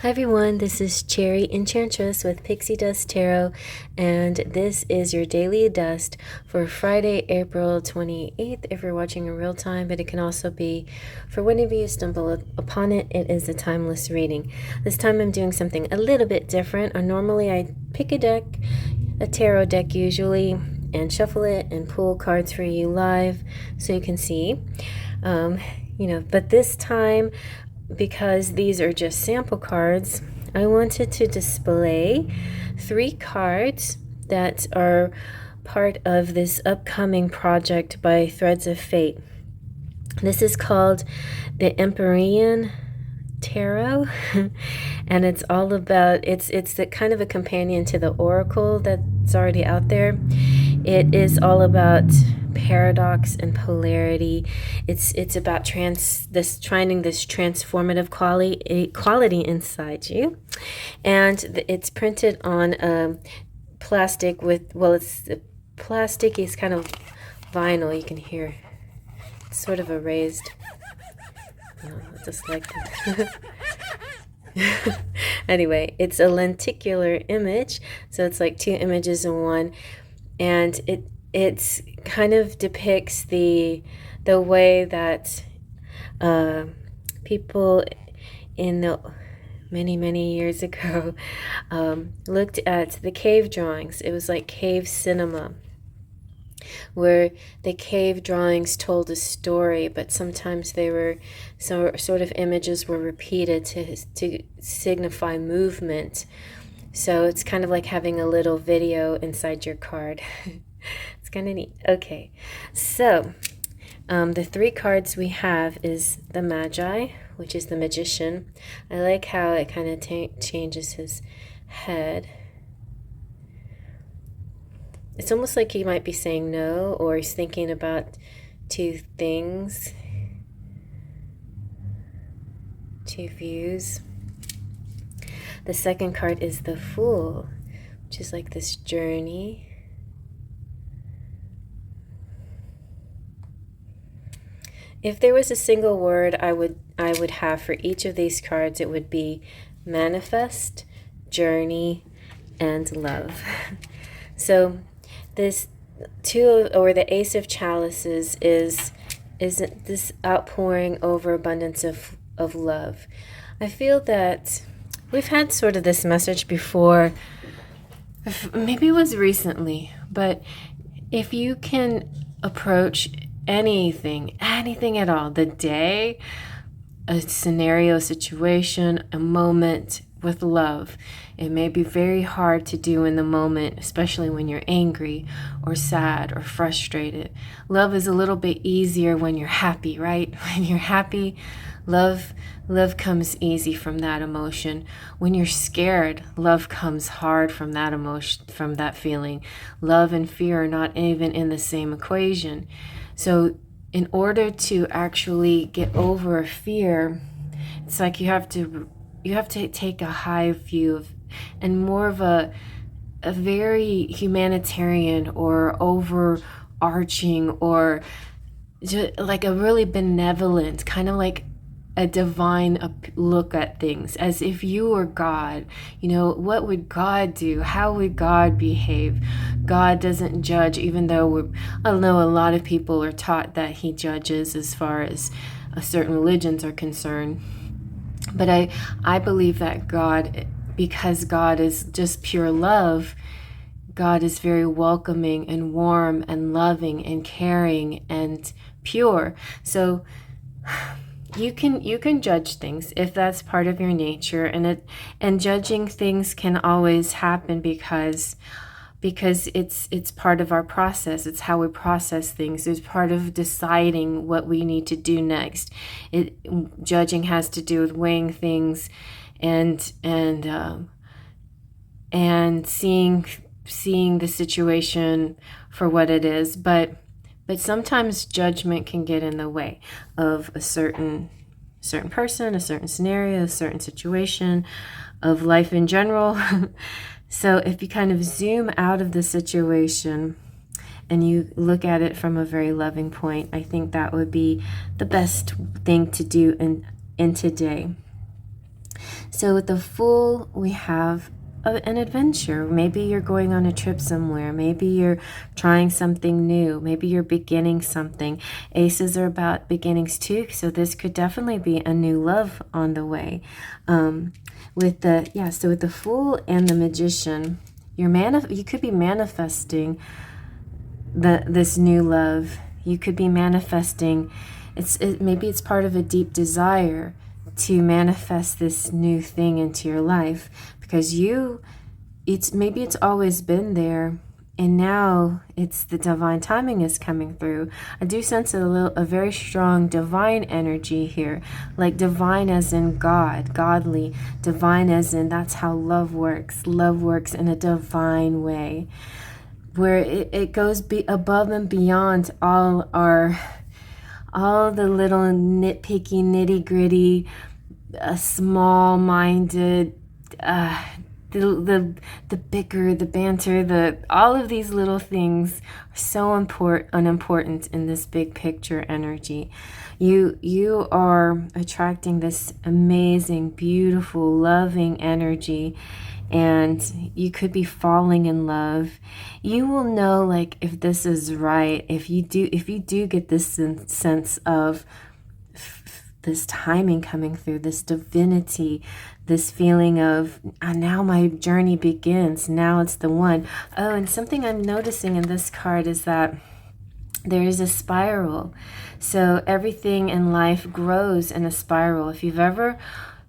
Hi everyone, this is Cherry Enchantress with Pixie Dust Tarot, and this is your daily dust for Friday, April 28th if you're watching in real time, but it can also be for whenever you stumble upon it. It is a timeless reading. This time I'm doing something a little bit different. Normally I pick a deck, a tarot deck usually, and shuffle it and pull cards for you live so you can see. But this time, because these are just sample cards, I wanted to display 3 cards that are part of this upcoming project by Threads of Fate. This is called the Empyrean Tarot, and it's all about, it's the kind of a companion to the Oracle that's already out there. It is all about paradox and polarity. It's about finding this transformative quality inside you, and it's printed on plastic with, well, plastic is kind of vinyl. You can hear it's sort of a raised, just like that. Anyway, it's a lenticular image, so it's like 2 images in one, and it's kind of depicts the way that people in the many years ago looked at the cave drawings. It was like cave cinema, where the cave drawings told a story, but sometimes they were sort of images were repeated to signify movement. So it's kind of like having a little video inside your card. It's kind of neat. Okay, so the 3 cards we have is the Magi, which is the magician. I like how it kind of changes his head. It's almost like he might be saying no, or he's thinking about 2 things, 2 views. The second card is the Fool, which is like this journey. If there was a single word I would have for each of these cards, it would be manifest, journey, and love. So this the Ace of Chalices is this outpouring overabundance of love. I feel that we've had sort of this message before, maybe it was recently, but if you can approach anything at all, the day, a scenario, a situation, a moment, with love. It may be very hard to do in the moment, especially when you're angry or sad or frustrated. Love is a little bit easier when you're happy, right? When you're happy, love comes easy from that emotion. When you're scared, love comes hard from that emotion, from that feeling. Love and fear are not even in the same equation. So in order to actually get over fear, it's like you have to take a high view of, and more of a very humanitarian or overarching, or just like a really benevolent, kind of like a divine look at things, as if you were God. What would God do? How would God behave? God doesn't judge, even though I know a lot of people are taught that he judges as far as certain religions are concerned. But I believe that God, because God is just pure love, God is very welcoming and warm and loving and caring and pure. So you can judge things if that's part of your nature, and judging things can always happen because it's part of our process. It's how we process things. It's part of deciding what we need to do next. Judging has to do with weighing things and seeing the situation for what it is. But sometimes judgment can get in the way of a certain person, a certain scenario, a certain situation, of life in general. So if you kind of zoom out of the situation and you look at it from a very loving point, I think that would be the best thing to do in today. So with the Fool, we have an adventure. Maybe you're going on a trip somewhere. Maybe you're trying something new. Maybe you're beginning something. Aces are about beginnings too, so this could definitely be a new love on the way. So with the Fool and the Magician, you could be manifesting this new love. You could be manifesting. Maybe it's part of a deep desire to manifest this new thing into your life, because maybe it's always been there, and now it's the divine timing is coming through. I do sense a very strong divine energy here, like divine as in God, godly, divine as in that's how love works. Love works in a divine way, where it goes above and beyond all the little nitpicky, nitty-gritty, small-minded, the bicker, the banter, all of these little things are so unimportant in this big picture energy. You are attracting this amazing, beautiful, loving energy, and you could be falling in love. You will know, like, if this is right, if you do get this sense of this timing coming through, this divinity, this feeling of now my journey begins, now it's the one. Oh, and something I'm noticing in this card is that there is a spiral. So everything in life grows in a spiral. If you've ever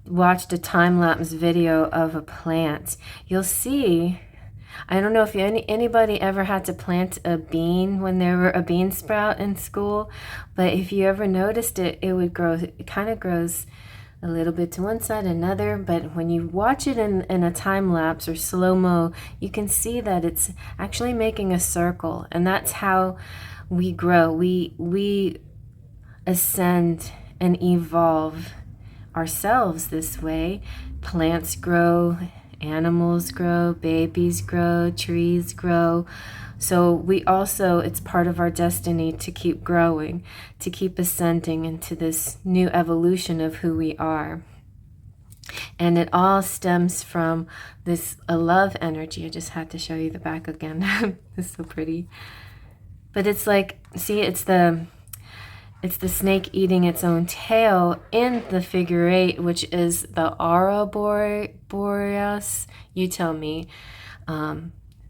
watched a time-lapse video of a plant, you'll see, I don't know if anybody ever had to plant a bean when there were a bean sprout in school, but if you ever noticed it, it would grow. It kind of grows a little bit to one side, another, but when you watch it in a time lapse or slow-mo, you can see that it's actually making a circle, and that's how we grow. We ascend and evolve ourselves this way. Plants grow, animals grow, babies grow, trees grow. So it's part of our destiny to keep growing, to keep ascending into this new evolution of who we are. And it all stems from a love energy. I just had to show you the back again. It's so pretty. But it's like, see, it's the snake eating its own tail in the figure 8, which is the aura boreas. You tell me.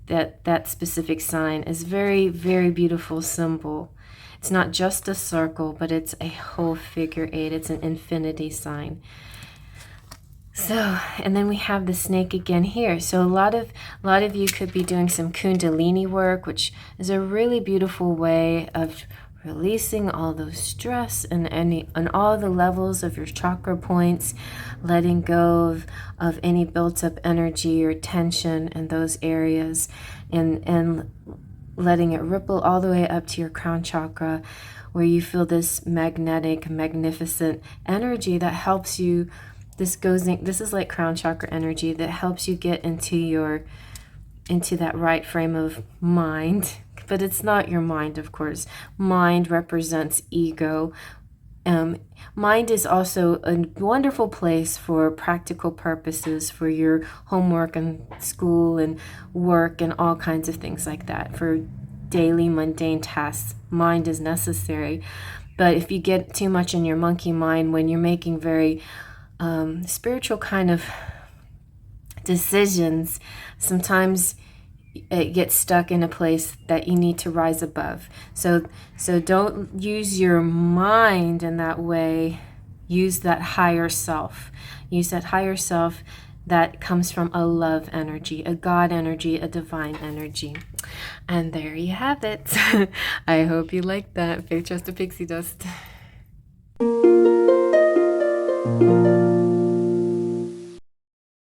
That specific sign is very, very beautiful symbol. It's not just a circle, but it's a whole figure 8. It's an infinity sign. So, and then we have the snake again here. So a lot of you could be doing some kundalini work, which is a really beautiful way of releasing all those stress and all the levels of your chakra points, letting go of any built up energy or tension in those areas, and letting it ripple all the way up to your crown chakra, where you feel this magnetic, magnificent energy that helps you. This is like crown chakra energy that helps you get into that right frame of mind. But it's not your mind, of course. Mind represents ego. Mind is also a wonderful place for practical purposes, for your homework and school and work and all kinds of things like that. For daily mundane tasks, mind is necessary. But if you get too much in your monkey mind when you're making very spiritual kind of decisions, sometimes it gets stuck in a place that you need to rise above. So don't use your mind in that way. Use that higher self. Use that higher self that comes from a love energy, a God energy, a divine energy. And there you have it. I hope you liked that. Faith, Trust, and Pixie Dust.